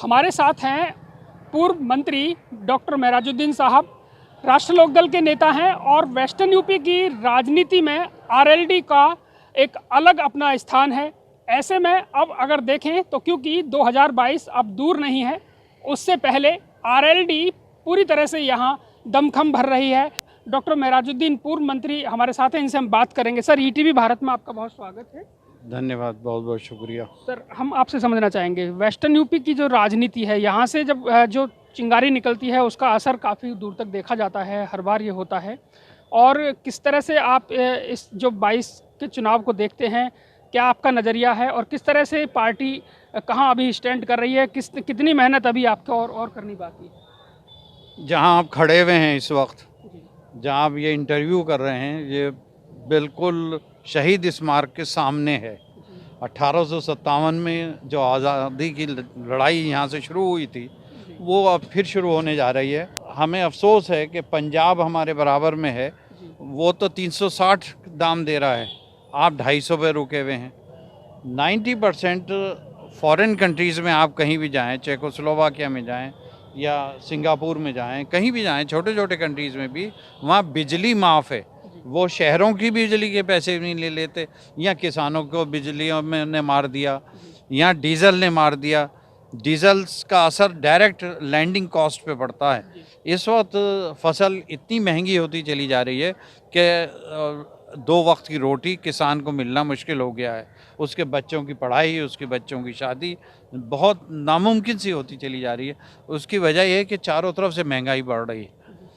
हमारे साथ हैं पूर्व मंत्री डॉक्टर मेराजुद्दीन साहब, राष्ट्र लोकदल के नेता हैं और वेस्टर्न यूपी की राजनीति में आरएलडी का एक अलग अपना स्थान है। ऐसे में अब अगर देखें तो क्योंकि 2022 अब दूर नहीं है, उससे पहले आरएलडी पूरी तरह से यहाँ दमखम भर रही है। डॉक्टर मेराजुद्दीन पूर्व मंत्री हमारे साथ हैं, इनसे हम बात करेंगे। सर, ईटीवी भारत में आपका बहुत स्वागत है। धन्यवाद, बहुत बहुत शुक्रिया। सर, हम आपसे समझना चाहेंगे वेस्टर्न यूपी की जो राजनीति है, यहाँ से जब जो चिंगारी निकलती है उसका असर काफ़ी दूर तक देखा जाता है, हर बार ये होता है। और किस तरह से आप इस जो 22 के चुनाव को देखते हैं, क्या आपका नज़रिया है और किस तरह से पार्टी कहाँ अभी स्टैंड कर रही है, कितनी मेहनत अभी आपको और करनी बाकी है? जहाँ आप खड़े हुए हैं इस वक्त, जहाँ आप ये इंटरव्यू कर रहे हैं, ये बिल्कुल शहीद स्मारक के सामने है। 1857 में जो आज़ादी की लड़ाई यहाँ से शुरू हुई थी, वो अब फिर शुरू होने जा रही है। हमें अफसोस है कि पंजाब हमारे बराबर में है, वो तो 360 दाम दे रहा है, आप 250 पे रुके हुए हैं। 90% फॉरेन कंट्रीज़ में आप कहीं भी जाएं, चेकोस्लोवाकिया में जाएं या सिंगापुर में जाएं, कहीं भी जाएं, छोटे छोटे कंट्रीज़ में भी वहाँ बिजली माफ़ है। वो शहरों की बिजली के पैसे नहीं ले लेते, या किसानों को बिजलियों में ने मार दिया, या डीजल ने मार दिया। डीजल का असर डायरेक्ट लैंडिंग कॉस्ट पे पड़ता है। इस वक्त फसल इतनी महंगी होती चली जा रही है कि 2 वक्त की रोटी किसान को मिलना मुश्किल हो गया है। उसके बच्चों की पढ़ाई, उसके बच्चों की शादी बहुत नामुमकिन सी होती चली जा रही है। उसकी वजह यह है कि चारों तरफ से महंगाई बढ़ रही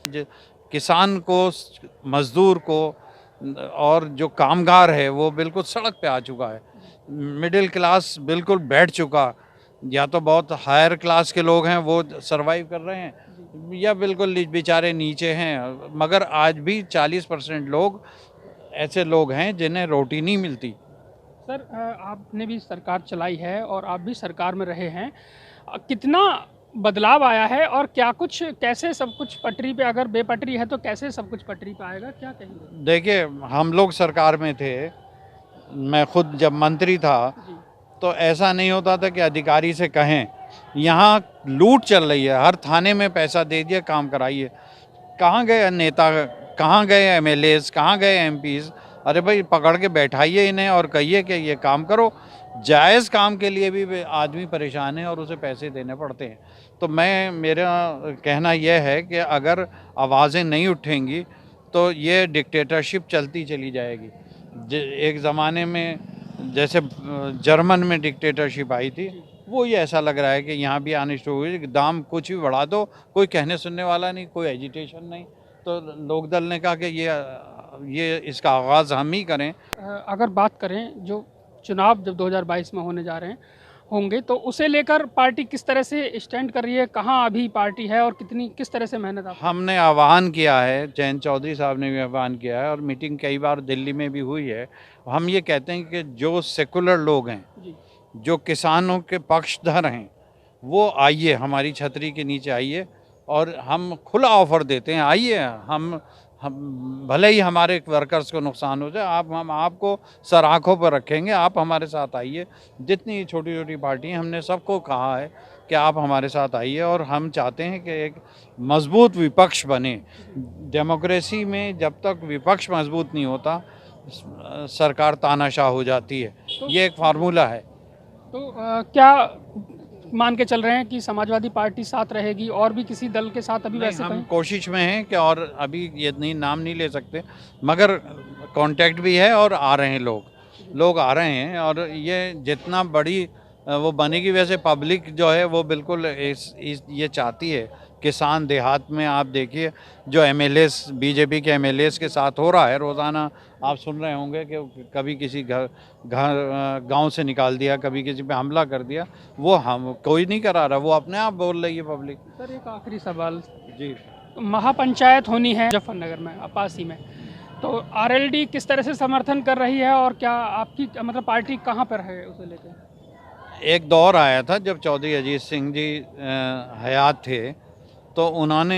है। किसान को, मज़दूर को और जो कामगार है वो बिल्कुल सड़क पे आ चुका है। मिडिल क्लास बिल्कुल बैठ चुका, या तो बहुत हायर क्लास के लोग हैं वो सरवाइव कर रहे हैं, या बिल्कुल बेचारे नीचे हैं। मगर आज भी 40% लोग ऐसे लोग हैं जिन्हें रोटी नहीं मिलती। सर, आपने भी सरकार चलाई है और आप भी सरकार में रहे हैं, कितना बदलाव आया है और क्या कुछ, कैसे सब कुछ पटरी पे, अगर बेपटरी है तो कैसे सब कुछ पटरी पे आएगा, क्या कहेंगे? देखिए, हम लोग सरकार में थे, मैं खुद जब मंत्री था तो ऐसा नहीं होता था कि अधिकारी से कहें यहाँ लूट चल रही है, हर थाने में पैसा दे दिया, काम कराइए। कहाँ गए नेता, कहाँ गए एमएलएज, कहाँ गए एमपीज़? अरे भाई, पकड़ के बैठाइए इन्हें और कहिए कि ये काम करो। जायज़ काम के लिए भी आदमी परेशान है और उसे पैसे देने पड़ते हैं। तो मेरा कहना यह है कि अगर आवाज़ें नहीं उठेंगी तो ये डिक्टेटरशिप चलती चली जाएगी। एक ज़माने में जैसे जर्मन में डिक्टेटरशिप आई थी, वो ये ऐसा लग रहा है कि यहाँ भी आनी शुरू हुई। दाम कुछ भी बढ़ा दो, कोई कहने सुनने वाला नहीं, कोई एजिटेशन नहीं। तो लोकदल ने कहा कि ये इसका आगाज़ हम ही करें। अगर बात करें जो चुनाव जब 2022 में होने जा रहे हैं होंगे, तो उसे लेकर पार्टी किस तरह से स्टैंड कर रही है, कहाँ अभी पार्टी है और किस तरह से मेहनत आप? हमने आह्वान किया है, जयंत चौधरी साहब ने भी आह्वान किया है और मीटिंग कई बार दिल्ली में भी हुई है। हम ये कहते हैं कि जो सेकुलर लोग हैं, जो किसानों के पक्षधर हैं, वो आइए, हमारी छतरी के नीचे आइए और हम खुला ऑफ़र देते हैं, आइए। हम भले ही हमारे वर्कर्स को नुकसान हो जाए, हम आपको सर आँखों पर रखेंगे, आप हमारे साथ आइए। जितनी छोटी छोटी पार्टी हैं, हमने सबको कहा है कि आप हमारे साथ आइए, और हम चाहते हैं कि एक मजबूत विपक्ष बने। डेमोक्रेसी में जब तक विपक्ष मजबूत नहीं होता, सरकार तानाशाह हो जाती है। ये एक फार्मूला है। तो क्या मान के चल रहे हैं कि समाजवादी पार्टी साथ रहेगी और भी किसी दल के साथ अभी वैसे हम कोशिश में हैं कि, और अभी ये नाम नहीं ले सकते, मगर कांटेक्ट भी है और आ रहे हैं लोग आ रहे हैं। और ये जितना बड़ी वो बनेगी, वैसे पब्लिक जो है वो बिल्कुल ये चाहती है। किसान देहात में आप देखिए जो एमएलएस, बीजेपी के एमएलएस के साथ हो रहा है, रोज़ाना आप सुन रहे होंगे कि कभी किसी गांव से निकाल दिया, कभी किसी पे हमला कर दिया। वो हम कोई नहीं करा रहा, वो अपने आप बोल रही है पब्लिक। सर, एक आखिरी सवाल जी, महापंचायत होनी है मुजफ्फरनगर में, अपासी में, तो आरएलडी किस तरह से समर्थन कर रही है और क्या आपकी मतलब पार्टी कहाँ पर है उसे लेकर? एक दौर आया था जब चौधरी अजीत सिंह जी हयात थे, तो उन्होंने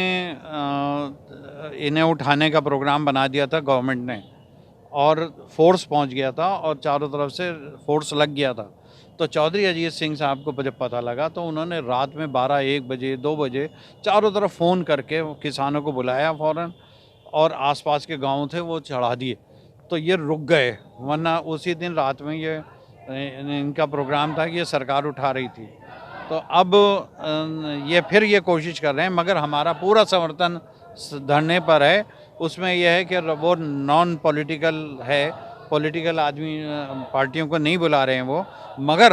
इन्हें उठाने का प्रोग्राम बना दिया था गवर्नमेंट ने, और फोर्स पहुंच गया था और चारों तरफ से फोर्स लग गया था। तो चौधरी अजीत सिंह साहब को जब पता लगा तो उन्होंने रात में 12-1 बजे 2 बजे चारों तरफ फ़ोन करके किसानों को बुलाया फ़ौरन, और आसपास के गांव थे वो चढ़ा दिए, तो ये रुक गए। वरना उसी दिन रात में ये इनका प्रोग्राम था कि ये सरकार उठा रही थी। तो अब ये फिर ये कोशिश कर रहे हैं, मगर हमारा पूरा समर्थन धरने पर है। उसमें यह है कि वो नॉन पॉलिटिकल है, पॉलिटिकल आदमी पार्टियों को नहीं बुला रहे हैं वो, मगर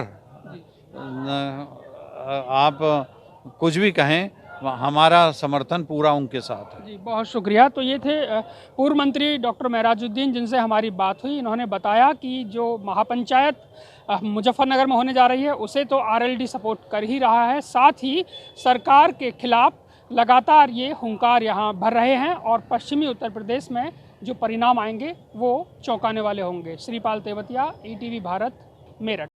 आप कुछ भी कहें, हमारा समर्थन पूरा उनके साथ है। जी, बहुत शुक्रिया। तो ये थे पूर्व मंत्री डॉक्टर महराजुद्दीन, जिनसे हमारी बात हुई। इन्होंने बताया कि जो महापंचायत मुजफ्फरनगर में होने जा रही है उसे तो आरएलडी सपोर्ट कर ही रहा है, साथ ही सरकार के खिलाफ लगातार ये हुंकार यहाँ भर रहे हैं, और पश्चिमी उत्तर प्रदेश में जो परिणाम आएंगे वो चौंकाने वाले होंगे। श्रीपाल तेवतिया, ईटीवी भारत, मेरठ।